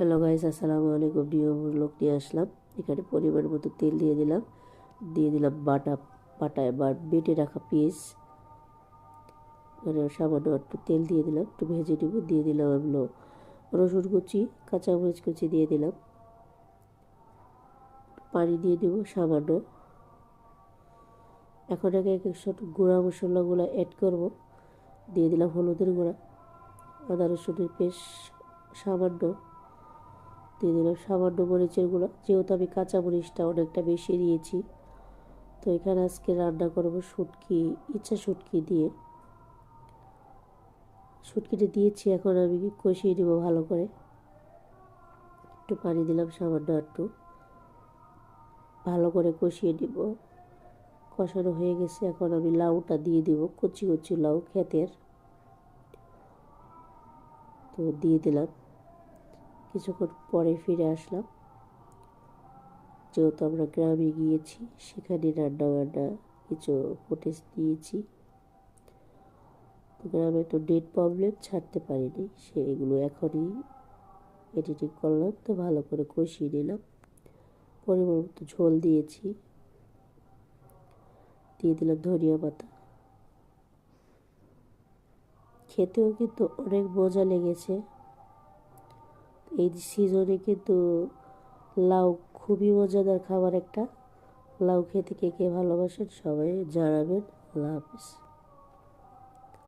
Hello guys, আসসালামু আলাইকুম। New blog নিয়ে আসলাম। এখানে পরিমাণ মতো তেল দিয়ে দিলাম বাটা বা বেটে রাখা পেঁয়াজ, মানে সামান্য একটু তেল দিয়ে দিলাম, একটু ভেজে নেব। দিয়ে দিলাম হলো রসুন কুচি, কাঁচামরিচ কুচি দিয়ে দিলাম, পানি দিয়ে দেবো সামান্য। এখন এক এক সব গুঁড়া মশলাগুলো অ্যাড করব। দিয়ে দিলাম হলুদের গুঁড়া, আদা রসুনের পেস্ট সামান্য, দিয়ে দিলাম সামান্য মরিচের গুঁড়ো, যেহেতু আমি কাঁচা মরিচটা অনেকটা বেশি দিয়েছি। তো এখানে আজকে রান্না করব ইচ্ছা শুটকি দিয়ে। শুটকিটা দিয়েছি, এখন আমি কষিয়ে নেব ভালো করে। একটু পানি দিলাম সামান্য, একটু ভালো করে কষিয়ে নেব। কষানো হয়ে গেছে, এখন আমি লাউটা দিয়ে দিব, কচি কচি লাউ ক্ষেতের। তো দিয়ে দিলাম। কিছুক্ষণ পরে ফিরে আসলাম, যেহেতু আমরা গ্রামে গিয়েছি, সেখানে রান্না বান্না কিছু ফুটেজ দিয়েছি। গ্রামে তো নেট প্রবলেম, ছাড়তে পারিনি, সেগুলো এখনই এডিটিং করলাম। তো ভালো করে কষিয়ে নিলাম, পরিমাণ মতো ঝোল দিয়েছি, দিয়ে দিলাম ধনিয়া পাতা। খেতেও কিন্তু অনেক মজা লেগেছে। এই সিজনে কিন্তু লাউ খুবই মজাদার খাবার একটা। লাউ খেতে কে কে ভালোবাসেন সবাই জানাবেন। আল্লাহ হাফিজ।